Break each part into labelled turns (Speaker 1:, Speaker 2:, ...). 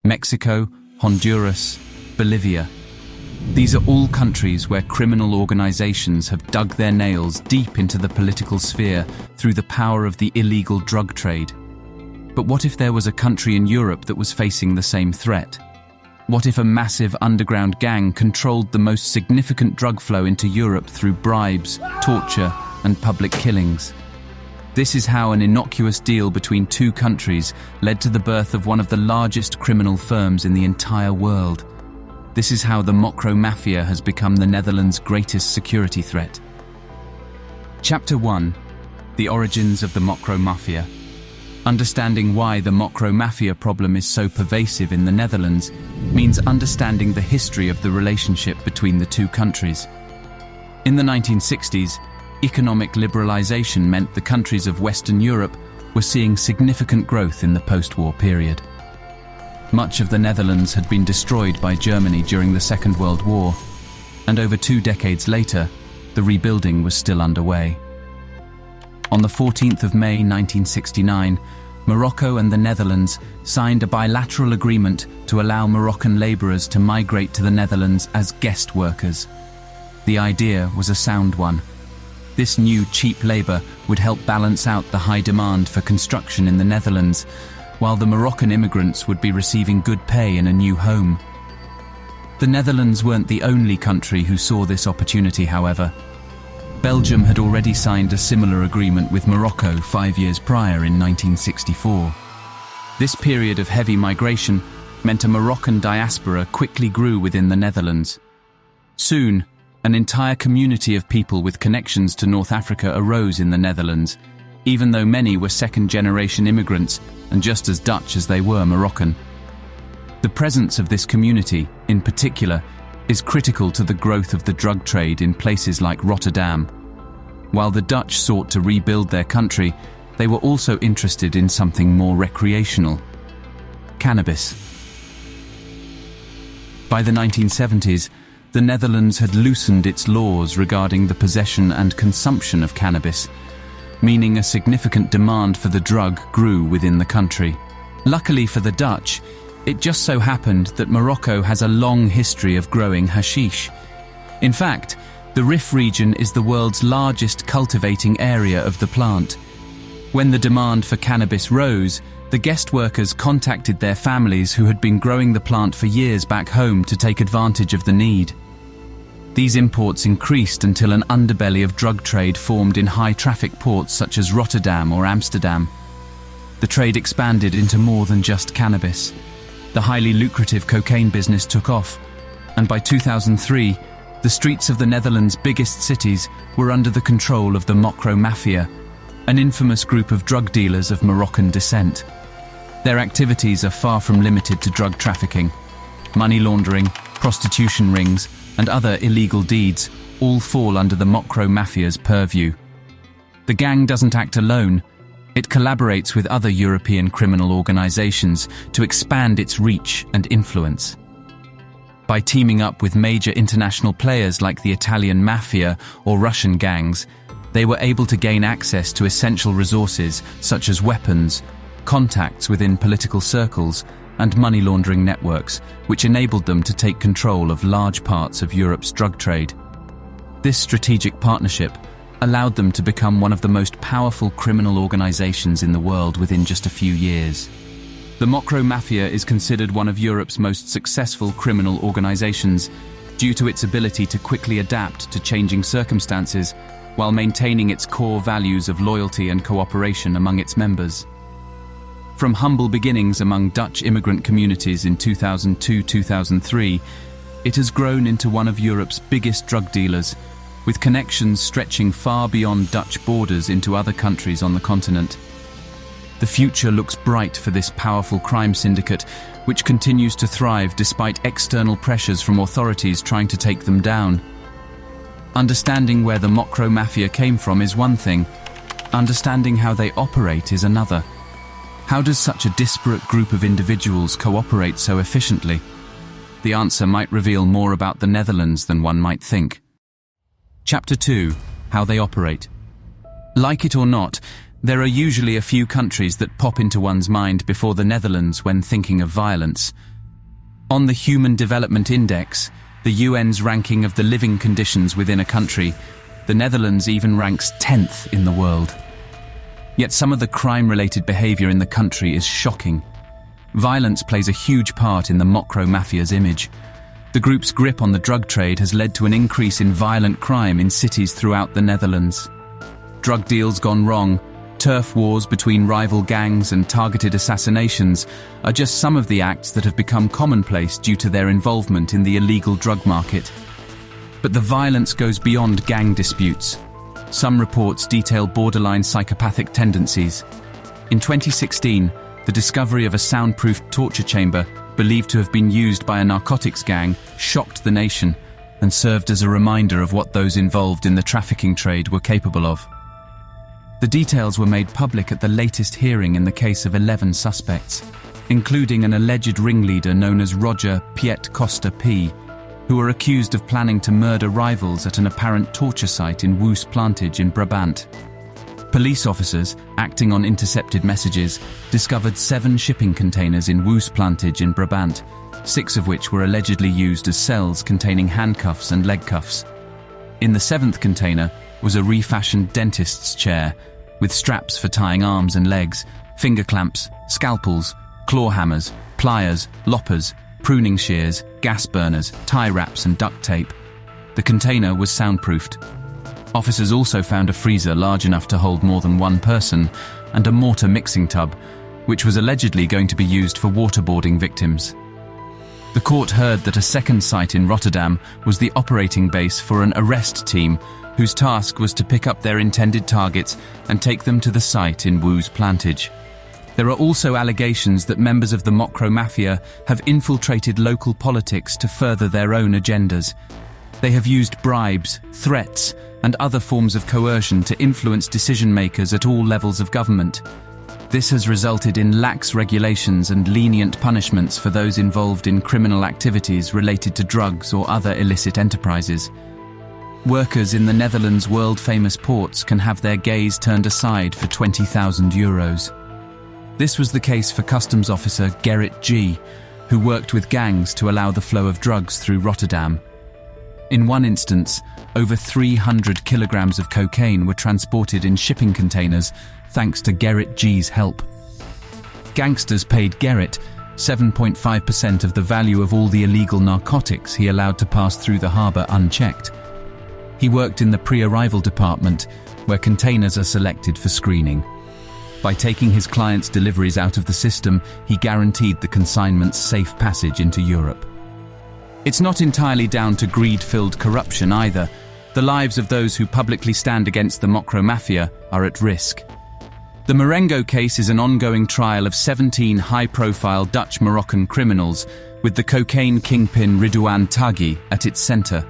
Speaker 1: Mexico, Honduras, Bolivia. These are all countries where criminal organizations have dug their nails deep into the political sphere through the power of the illegal drug trade. But what if there was a country in Europe that was facing the same threat? What if a massive underground gang controlled the most significant drug flow into Europe through bribes, torture, and public killings? This is how an innocuous deal between two countries led to the birth of one of the largest criminal firms in the entire world. This is how the Mocro-Mafia has become the Netherlands' greatest security threat. Chapter 1. The Origins of the Mocro-Mafia. Understanding why the Mocro-Mafia problem is so pervasive in the Netherlands means understanding the history of the relationship between the two countries. In the 1960s, economic liberalization meant the countries of Western Europe were seeing significant growth in the post-war period. Much of the Netherlands had been destroyed by Germany during the Second World War, and over 2 decades later, the rebuilding was still underway. On the 14th of May 1969, Morocco and the Netherlands signed a bilateral agreement to allow Moroccan laborers to migrate to the Netherlands as guest workers. The idea was a sound one. This new cheap labor would help balance out the high demand for construction in the Netherlands, while the Moroccan immigrants would be receiving good pay in a new home. The Netherlands weren't the only country who saw this opportunity, however. Belgium had already signed a similar agreement with Morocco 5 years prior in 1964. This period of heavy migration meant a Moroccan diaspora quickly grew within the Netherlands. Soon, an entire community of people with connections to North Africa arose in the Netherlands, even though many were second-generation immigrants and just as Dutch as they were Moroccan. The presence of this community, in particular, is critical to the growth of the drug trade in places like Rotterdam. While the Dutch sought to rebuild their country, they were also interested in something more recreational: cannabis. By the 1970s, the Netherlands had loosened its laws regarding the possession and consumption of cannabis, meaning a significant demand for the drug grew within the country. Luckily for the Dutch, it just so happened that Morocco has a long history of growing hashish. In fact, the Rif region is the world's largest cultivating area of the plant. When the demand for cannabis rose, the guest workers contacted their families who had been growing the plant for years back home to take advantage of the need. These imports increased until an underbelly of drug trade formed in high-traffic ports such as Rotterdam or Amsterdam. The trade expanded into more than just cannabis. The highly lucrative cocaine business took off, and by 2003, the streets of the Netherlands' biggest cities were under the control of the Mocro-Mafia, an infamous group of drug dealers of Moroccan descent. Their activities are far from limited to drug trafficking. Money laundering, prostitution rings, and other illegal deeds all fall under the Mocro-Mafia's purview. The gang doesn't act alone. It collaborates with other European criminal organizations to expand its reach and influence. By teaming up with major international players like the Italian mafia or Russian gangs, they were able to gain access to essential resources such as weapons, contacts within political circles, and money laundering networks, which enabled them to take control of large parts of Europe's drug trade. This strategic partnership allowed them to become one of the most powerful criminal organizations in the world within just a few years. The Mocro-Mafia is considered one of Europe's most successful criminal organizations due to its ability to quickly adapt to changing circumstances while maintaining its core values of loyalty and cooperation among its members. From humble beginnings among Dutch immigrant communities in 2002-2003, it has grown into one of Europe's biggest drug dealers, with connections stretching far beyond Dutch borders into other countries on the continent. The future looks bright for this powerful crime syndicate, which continues to thrive despite external pressures from authorities trying to take them down. Understanding where the Mocro-Mafia came from is one thing. Understanding how they operate is another. How does such a disparate group of individuals cooperate so efficiently? The answer might reveal more about the Netherlands than one might think. Chapter 2. How they operate. Like it or not, there are usually a few countries that pop into one's mind before the Netherlands when thinking of violence. On the Human Development Index, the UN's ranking of the living conditions within a country, the Netherlands even ranks 10th in the world. Yet some of the crime-related behavior in the country is shocking. Violence plays a huge part in the Mocro-Mafia's image. The group's grip on the drug trade has led to an increase in violent crime in cities throughout the Netherlands. Drug deals gone wrong, turf wars between rival gangs and targeted assassinations are just some of the acts that have become commonplace due to their involvement in the illegal drug market. But the violence goes beyond gang disputes. Some reports detail borderline psychopathic tendencies. In 2016, the discovery of a soundproof torture chamber believed to have been used by a narcotics gang shocked the nation and served as a reminder of what those involved in the trafficking trade were capable of. The details were made public at the latest hearing in the case of 11 suspects, including an alleged ringleader known as Roger Piet Costa P., who were accused of planning to murder rivals at an apparent torture site in Woos Plantage in Brabant. Police officers, acting on intercepted messages, discovered 7 shipping containers in Woos Plantage in Brabant, 6 of which were allegedly used as cells containing handcuffs and leg cuffs. In the 7th container was a refashioned dentist's chair, with straps for tying arms and legs, finger clamps, scalpels, claw hammers, pliers, loppers, pruning shears, gas burners, tie wraps and duct tape. The container was soundproofed. Officers also found a freezer large enough to hold more than one person and a mortar mixing tub, which was allegedly going to be used for waterboarding victims. The court heard that a second site in Rotterdam was the operating base for an arrest team whose task was to pick up their intended targets and take them to the site in Woos Plantage. There are also allegations that members of the Mocro-Mafia have infiltrated local politics to further their own agendas. They have used bribes, threats, and other forms of coercion to influence decision-makers at all levels of government. This has resulted in lax regulations and lenient punishments for those involved in criminal activities related to drugs or other illicit enterprises. Workers in the Netherlands' world-famous ports can have their gaze turned aside for €20,000. This was the case for Customs Officer Gerrit G., who worked with gangs to allow the flow of drugs through Rotterdam. In one instance, over 300 kilograms of cocaine were transported in shipping containers thanks to Gerrit G's help. Gangsters paid Gerrit 7.5% of the value of all the illegal narcotics he allowed to pass through the harbour unchecked. He worked in the pre-arrival department, where containers are selected for screening. By taking his clients' deliveries out of the system, he guaranteed the consignment's safe passage into Europe. It's not entirely down to greed-filled corruption either. The lives of those who publicly stand against the Mocro-Mafia are at risk. The Marengo case is an ongoing trial of 17 high-profile Dutch-Moroccan criminals, with the cocaine kingpin Ridouan Taghi at its centre.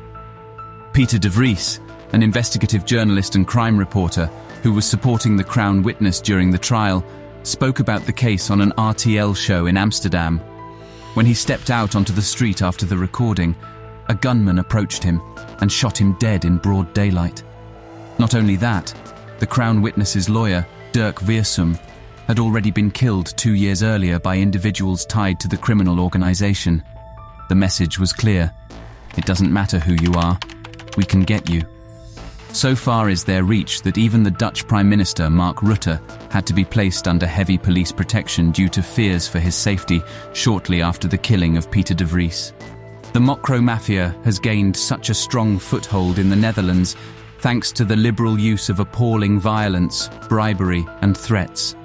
Speaker 1: Peter de Vries, an investigative journalist and crime reporter, who was supporting the Crown witness during the trial, spoke about the case on an RTL show in Amsterdam. When he stepped out onto the street after the recording, a gunman approached him and shot him dead in broad daylight. Not only that, the Crown witness's lawyer, Dirk Weersum, had already been killed 2 years earlier by individuals tied to the criminal organisation. The message was clear. It doesn't matter who you are, we can get you. So far is their reach that even the Dutch Prime Minister, Mark Rutte, had to be placed under heavy police protection due to fears for his safety shortly after the killing of Peter de Vries. The Mocro-Mafia has gained such a strong foothold in the Netherlands thanks to the liberal use of appalling violence, bribery, and threats.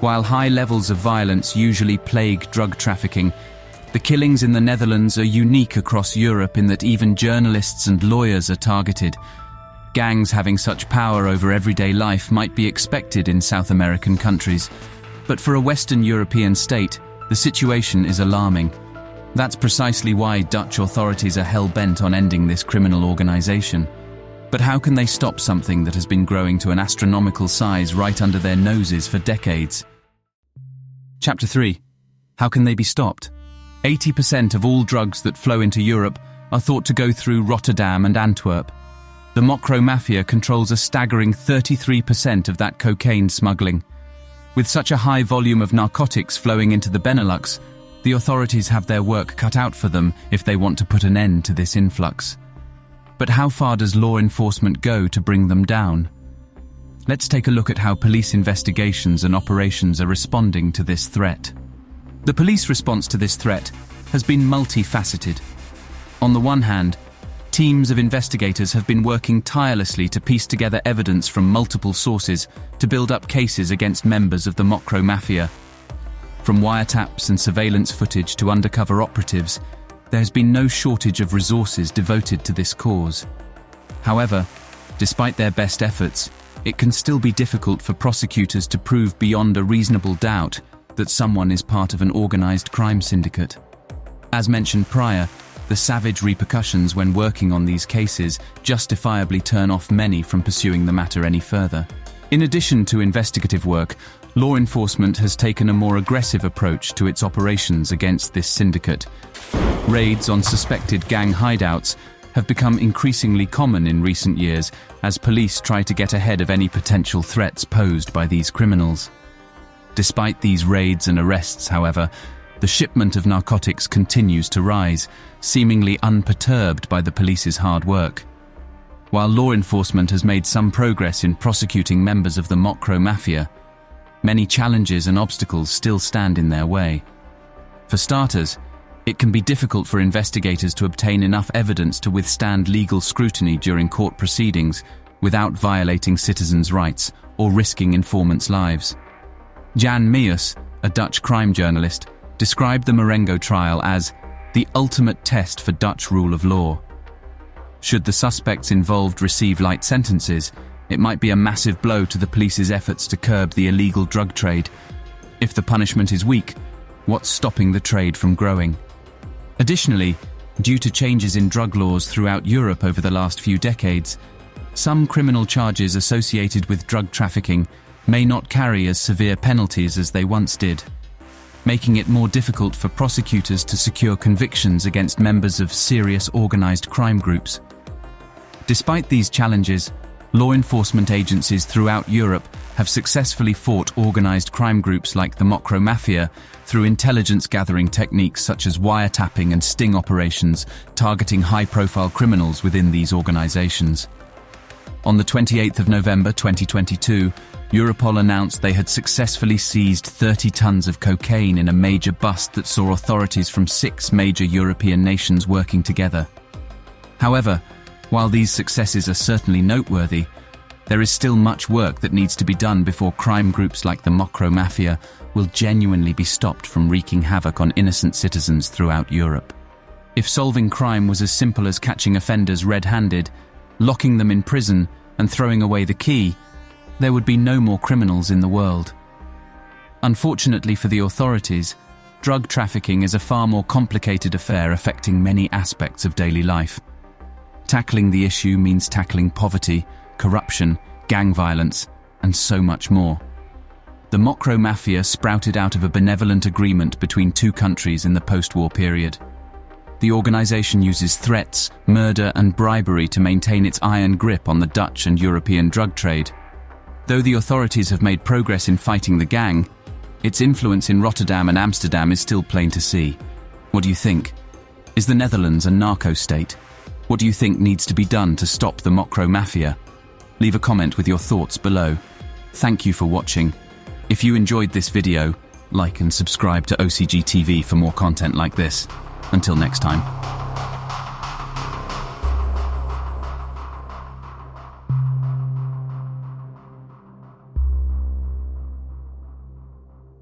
Speaker 1: While high levels of violence usually plague drug trafficking, the killings in the Netherlands are unique across Europe in that even journalists and lawyers are targeted. Gangs having such power over everyday life might be expected in South American countries, but for a Western European state, the situation is alarming. That's precisely why Dutch authorities are hell-bent on ending this criminal organisation. But how can they stop something that has been growing to an astronomical size right under their noses for decades? Chapter 3. How can they be stopped? 80% of all drugs that flow into Europe are thought to go through Rotterdam and Antwerp. The Mocro-Mafia controls a staggering 33% of that cocaine smuggling. With such a high volume of narcotics flowing into the Benelux, The authorities have their work cut out for them if they want to put an end to this influx. But how far does law enforcement go to bring them down? Let's take a look at how police investigations and operations are responding to this threat. The police response to this threat has been multifaceted. On the one hand, teams of investigators have been working tirelessly to piece together evidence from multiple sources to build up cases against members of the Mocro-Mafia. From wiretaps and surveillance footage to undercover operatives, there has been no shortage of resources devoted to this cause. However, despite their best efforts, it can still be difficult for prosecutors to prove beyond a reasonable doubt that someone is part of an organized crime syndicate. As mentioned prior, the savage repercussions when working on these cases justifiably turn off many from pursuing the matter any further. In addition to investigative work, law enforcement has taken a more aggressive approach to its operations against this syndicate. Raids on suspected gang hideouts have become increasingly common in recent years as police try to get ahead of any potential threats posed by these criminals. Despite these raids and arrests, however, the shipment of narcotics continues to rise, seemingly unperturbed by the police's hard work. While law enforcement has made some progress in prosecuting members of the Mocro-Mafia, many challenges and obstacles still stand in their way. For starters, it can be difficult for investigators to obtain enough evidence to withstand legal scrutiny during court proceedings without violating citizens' rights or risking informants' lives. Jan Meus, a Dutch crime journalist, described the Marengo trial as the ultimate test for Dutch rule of law. Should the suspects involved receive light sentences, it might be a massive blow to the police's efforts to curb the illegal drug trade. If the punishment is weak, what's stopping the trade from growing? Additionally, due to changes in drug laws throughout Europe over the last few decades, some criminal charges associated with drug trafficking may not carry as severe penalties as they once did, making it more difficult for prosecutors to secure convictions against members of serious organized crime groups. Despite these challenges, law enforcement agencies throughout Europe have successfully fought organized crime groups like the Mocro-Mafia through intelligence-gathering techniques such as wiretapping and sting operations targeting high-profile criminals within these organizations. On the 28th of November 2022, Europol announced they had successfully seized 30 tons of cocaine in a major bust that saw authorities from 6 major European nations working together. However, while these successes are certainly noteworthy, there is still much work that needs to be done before crime groups like the Mocro-Mafia will genuinely be stopped from wreaking havoc on innocent citizens throughout Europe. If solving crime was as simple as catching offenders red-handed, locking them in prison, and throwing away the key, there would be no more criminals in the world. Unfortunately for the authorities, drug trafficking is a far more complicated affair affecting many aspects of daily life. Tackling the issue means tackling poverty, corruption, gang violence, and so much more. The Mocro-Mafia sprouted out of a benevolent agreement between 2 countries in the post-war period. The organization uses threats, murder, and bribery to maintain its iron grip on the Dutch and European drug trade. Though the authorities have made progress in fighting the gang, its influence in Rotterdam and Amsterdam is still plain to see. What do you think? Is the Netherlands a narco-state? What do you think needs to be done to stop the Mocro-Mafia? Leave a comment with your thoughts below. Thank you for watching. If you enjoyed this video, like and subscribe to OCG TV for more content like this. Until next time.